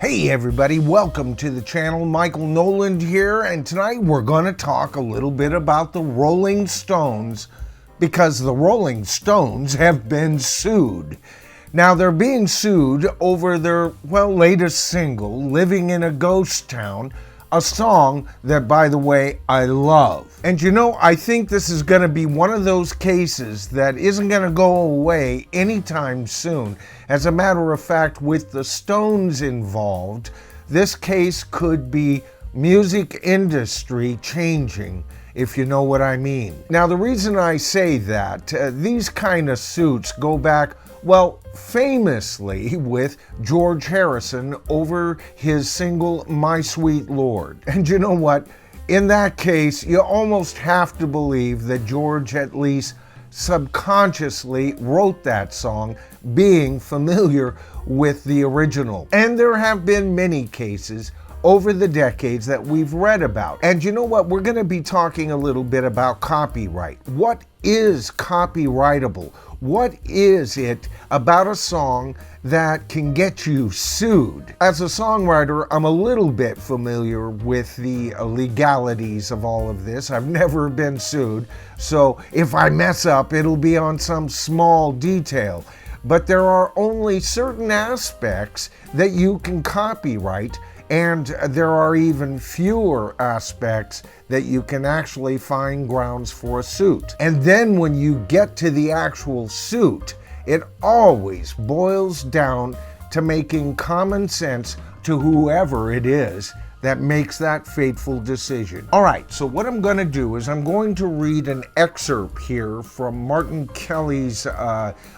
Hey everybody, welcome to the channel. Michael Noland here, and tonight we're going to talk a little bit about the Rolling Stones because the Rolling Stones have been sued. Now they're being sued over their, latest single, Living in a Ghost Town, a song that, by the way, I love. And I think this is going to be one of those cases that isn't going to go away anytime soon. As a matter of fact, with the Stones involved, this case could be music industry changing, if you know what I mean. Now, the reason I say that, these kind of suits go back, famously with George Harrison over his single, My Sweet Lord. And you know what? In that case, you almost have to believe that George at least subconsciously wrote that song, being familiar with the original. And there have been many cases over the decades that we've read about. And you know what? We're going to be talking a little bit about copyright. What is copyrightable? What is it about a song that can get you sued? As a songwriter, I'm a little bit familiar with the legalities of all of this. I've never been sued, so if I mess up, it'll be on some small detail. But there are only certain aspects that you can copyright, and there are even fewer aspects that you can actually find grounds for a suit. And then when you get to the actual suit, it always boils down to making common sense to whoever it is that makes that fateful decision. All right, so what I'm going to do is I'm going to read an excerpt here from Martin Kelly's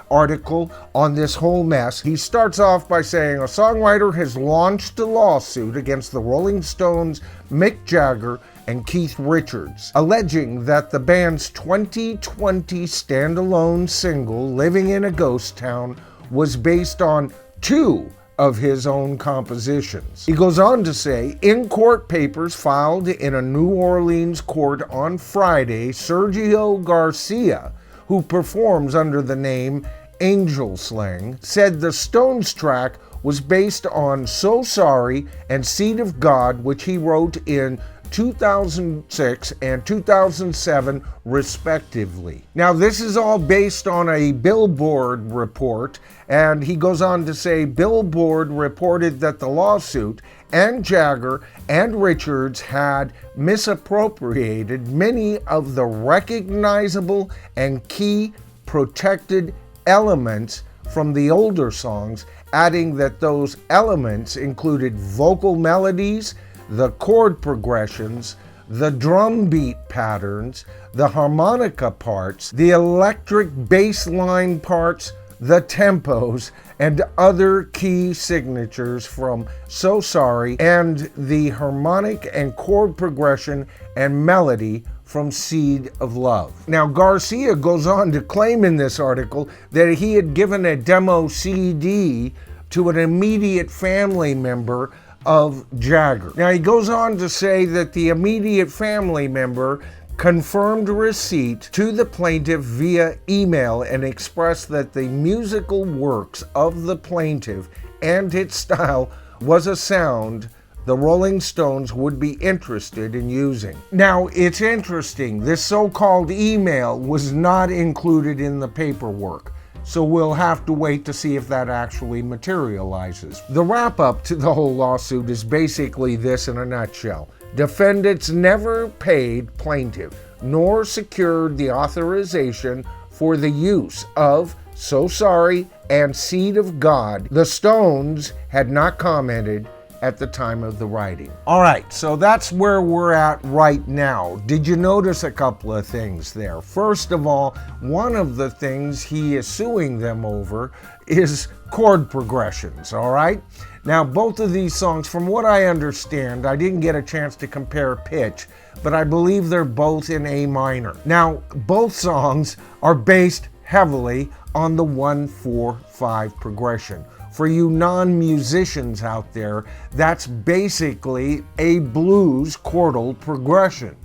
article on this whole mess. He starts off by saying, a songwriter has launched a lawsuit against the Rolling Stones, Mick Jagger, and Keith Richards, alleging that the band's 2020 standalone single, Living in a Ghost Town, was based on two of his own compositions. He goes on to say, in court papers filed in a New Orleans court on Friday, Sergio Garcia, who performs under the name Angelslang, said the Stones track was based on So Sorry and Seed of God, which he wrote in 2006 and 2007 respectively. Now this is all based on a Billboard report, and he goes on to say Billboard reported that the lawsuit and Jagger and Richards had misappropriated many of the recognizable and key protected elements from the older songs, adding that those elements included vocal melodies, the chord progressions, the drum beat patterns, the harmonica parts, the electric bass line parts, the tempos, and other key signatures from So Sorry, and the harmonic and chord progression and melody from Seed of Love. Now, Garcia goes on to claim in this article that he had given a demo CD to an immediate family member of Jagger. Now, he goes on to say that the immediate family member confirmed receipt to the plaintiff via email and expressed that the musical works of the plaintiff and its style was a sound the Rolling Stones would be interested in using. Now, it's interesting, this so-called email was not included in the paperwork, so we'll have to wait to see if that actually materializes. The wrap-up to the whole lawsuit is basically this in a nutshell. Defendants never paid plaintiff, nor secured the authorization for the use of So Sorry and Seed of God. The Stones had not commented at the time of the writing. All right, so that's where we're at right now. Did you notice a couple of things there? First of all, one of the things he is suing them over is chord progressions, all right? Now, both of these songs, from what I understand, I didn't get a chance to compare pitch, but I believe they're both in A minor. Now, both songs are based heavily on the 1-4-5 progression. For you non-musicians out there, that's basically a blues chordal progression.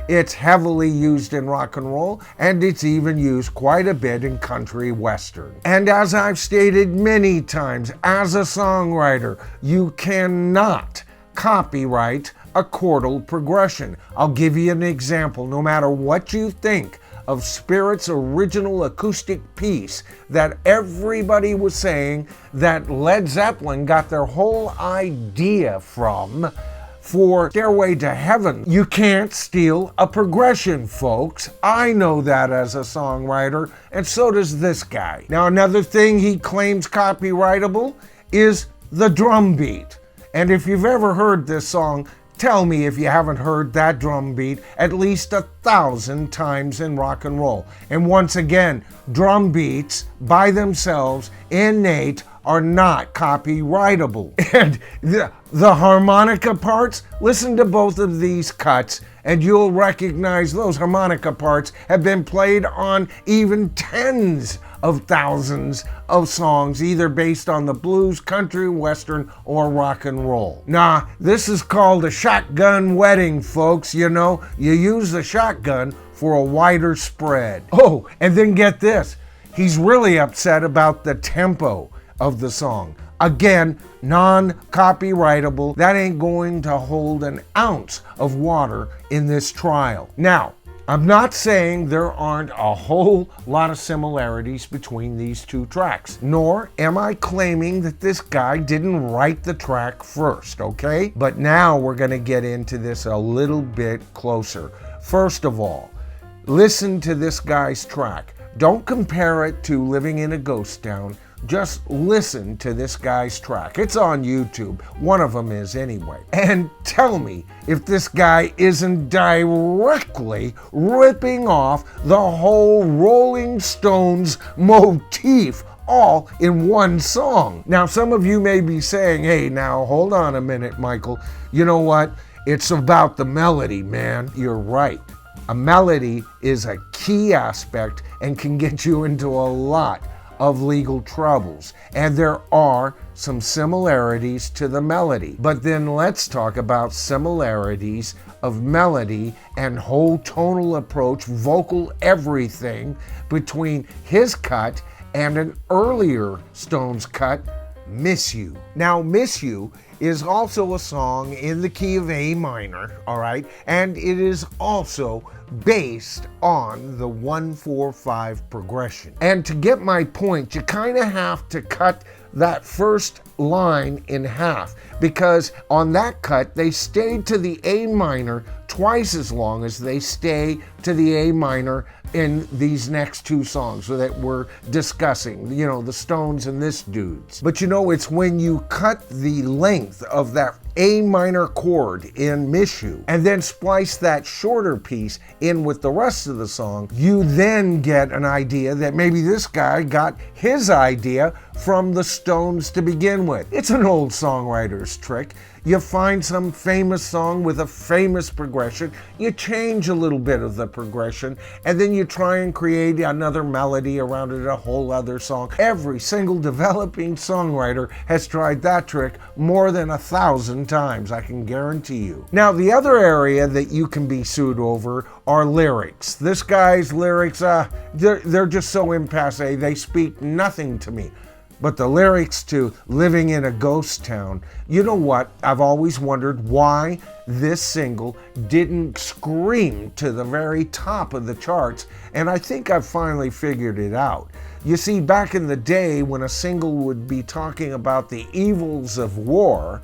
It's heavily used in rock and roll, and it's even used quite a bit in country western. And as I've stated many times, as a songwriter, you cannot copyright a chordal progression. I'll give you an example. No matter what you think of Spirit's original acoustic piece that everybody was saying that Led Zeppelin got their whole idea from for Stairway to Heaven, you can't steal a progression, folks. I know that as a songwriter, and so does this guy. Now, another thing he claims copyrightable is the drum beat. And if you've ever heard this song, tell me if you haven't heard that drum beat at least 1,000 times in rock and roll. And once again, drum beats by themselves, innate, are not copyrightable. And the harmonica parts, listen to both of these cuts and you'll recognize those harmonica parts have been played on even tens of thousands of songs, either based on the blues, country, western, or rock and roll. Nah, this is called a shotgun wedding, folks. You know, you use the shotgun for a wider spread. Oh, and then get this. He's really upset about the tempo of the song. Again, non-copyrightable. That ain't going to hold an ounce of water in this trial. Now, I'm not saying there aren't a whole lot of similarities between these two tracks, nor am I claiming that this guy didn't write the track first, okay? But now we're gonna get into this a little bit closer. First of all, listen to this guy's track. Don't compare it to Living in a Ghost Town. Just listen to this guy's track. It's on YouTube. One of them is anyway. And tell me if this guy isn't directly ripping off the whole Rolling Stones motif all in one song. Now, some of you may be saying, hey, now hold on a minute, Michael. You know what? It's about the melody, man. You're right. A melody is a key aspect and can get you into a lot of legal troubles, and there are some similarities to the melody. But then let's talk about similarities of melody and whole tonal approach, vocal everything between his cut and an earlier Stones cut, Miss You. Now, Miss You is also a song in the key of A minor, all right? And it is also based on the 1-4-5 progression. And to get my point, you kind of have to cut that first line in half, because on that cut they stayed to the A minor twice as long as they stay to the A minor in these next two songs that we're discussing, you know, the Stones and this dude's. But you know, it's when you cut the length of that A minor chord in Miss You and then splice that shorter piece in with the rest of the song, you then get an idea that maybe this guy got his idea from the Stones to begin with. It's an old songwriter's trick. You find some famous song with a famous progression, you change a little bit of the progression, and then you try and create another melody around it, a whole other song. Every single developing songwriter has tried that trick more than 1,000 times, I can guarantee you. Now, the other area that you can be sued over are lyrics. This guy's lyrics, they're just so impasse, they speak nothing to me. But the lyrics to Living in a Ghost Town, you know what? I've always wondered why this single didn't scream to the very top of the charts, and I think I've finally figured it out. You see, back in the day when a single would be talking about the evils of war,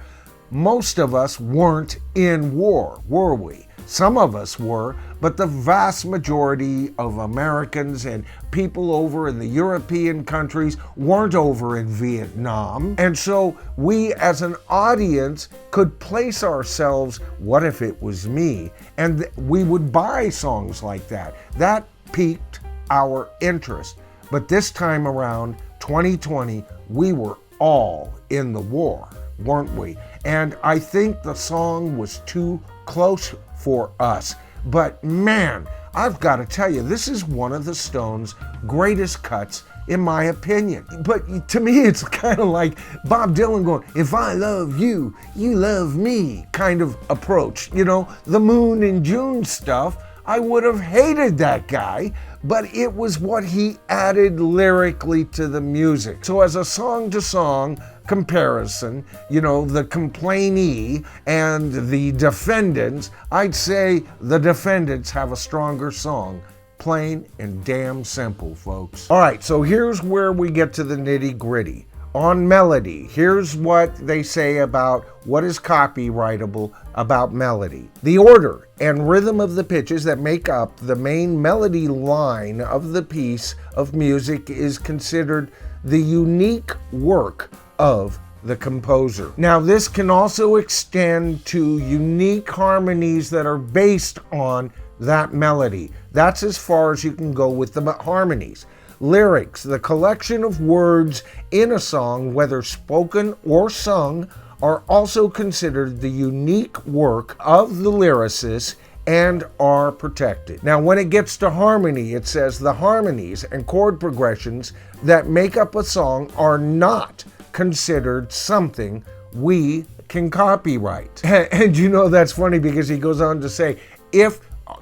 most of us weren't in war, were we? Some of us were, but the vast majority of Americans and people over in the European countries weren't over in Vietnam. And so we as an audience could place ourselves, what if it was me? And we would buy songs like that. That piqued our interest. But this time around, 2020, we were all in the war, weren't we? And I think the song was too close for us. But man, I've got to tell you, this is one of the Stones' greatest cuts, in my opinion. But to me, it's kind of like Bob Dylan going, if I love you, you love me kind of approach. You know, the Moon and June stuff, I would have hated that guy, but it was what he added lyrically to the music. So as a song-to-song comparison, you know, the complainee and the defendants, I'd say the defendants have a stronger song. Plain and damn simple, folks. All right, so here's where we get to the nitty-gritty. On melody, here's what they say about what is copyrightable about melody. The order and rhythm of the pitches that make up the main melody line of the piece of music is considered the unique work of the composer. Now, this can also extend to unique harmonies that are based on that melody. That's as far as you can go with the harmonies. Lyrics, the collection of words in a song, whether spoken or sung, are also considered the unique work of the lyricist and are protected. Now, when it gets to harmony, it says the harmonies and chord progressions that make up a song are not considered something we can copyright. And you know, that's funny because he goes on to say, if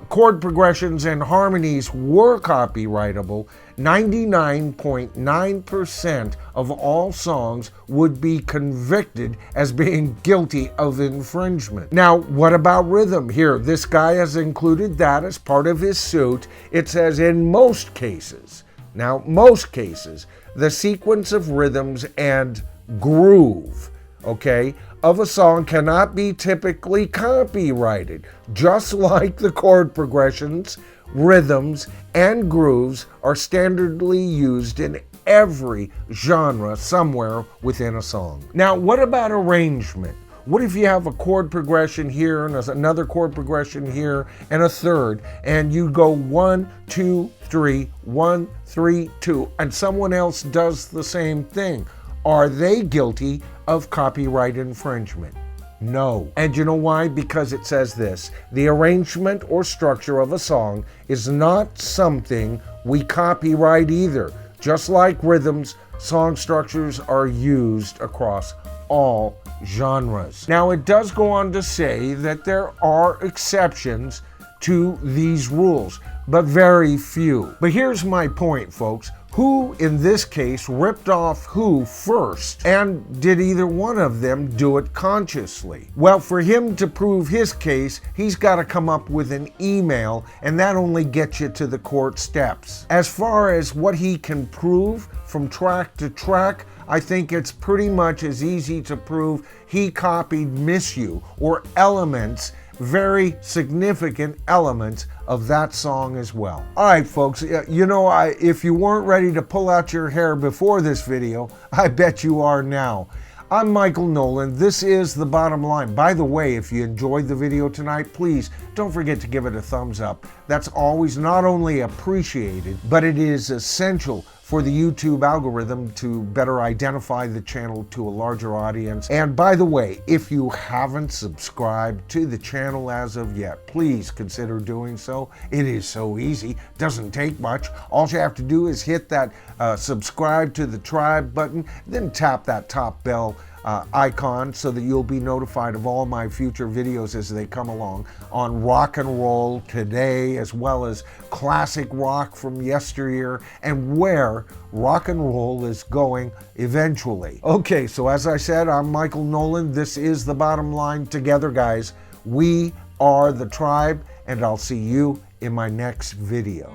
chord progressions and harmonies were copyrightable, 99.9% of all songs would be convicted as being guilty of infringement. Now, what about rhythm? Here, this guy has included that as part of his suit. It says in most cases, now most cases, the sequence of rhythms and groove, okay, of a song cannot be typically copyrighted, just like the chord progressions, rhythms, and grooves are standardly used in every genre somewhere within a song. Now, what about arrangement? What if you have a chord progression here and another chord progression here and a third, and you go 1, 2, 3, 1, 3, 2, and someone else does the same thing? Are they guilty of copyright infringement? No. And you know why? Because it says this: the arrangement or structure of a song is not something we copyright either. Just like rhythms, song structures are used across all genres. Now, it does go on to say that there are exceptions to these rules, but very few. But here's my point, folks. Who, in this case, ripped off who first? And did either one of them do it consciously? Well, for him to prove his case, he's got to come up with an email, and that only gets you to the court steps. As far as what he can prove from track to track, I think it's pretty much as easy to prove he copied "Miss You" or elements, very significant elements of that song as well. All right, folks, you know, if you weren't ready to pull out your hair before this video, I bet you are now. I'm Michael Noland. This is The Bottom Line. By the way, if you enjoyed the video tonight, please don't forget to give it a thumbs up. That's always not only appreciated, but it is essential for the YouTube algorithm to better identify the channel to a larger audience. And by the way, if you haven't subscribed to the channel as of yet, please consider doing so. It is so easy, doesn't take much. All you have to do is hit that subscribe to the tribe button, then tap that top bell icon so that you'll be notified of all my future videos as they come along on rock and roll today, as well as classic rock from yesteryear, and where rock and roll is going eventually. Okay, so as I said, I'm Michael Noland. This is The Bottom Line. Together, guys, we are the tribe, and I'll see you in my next video.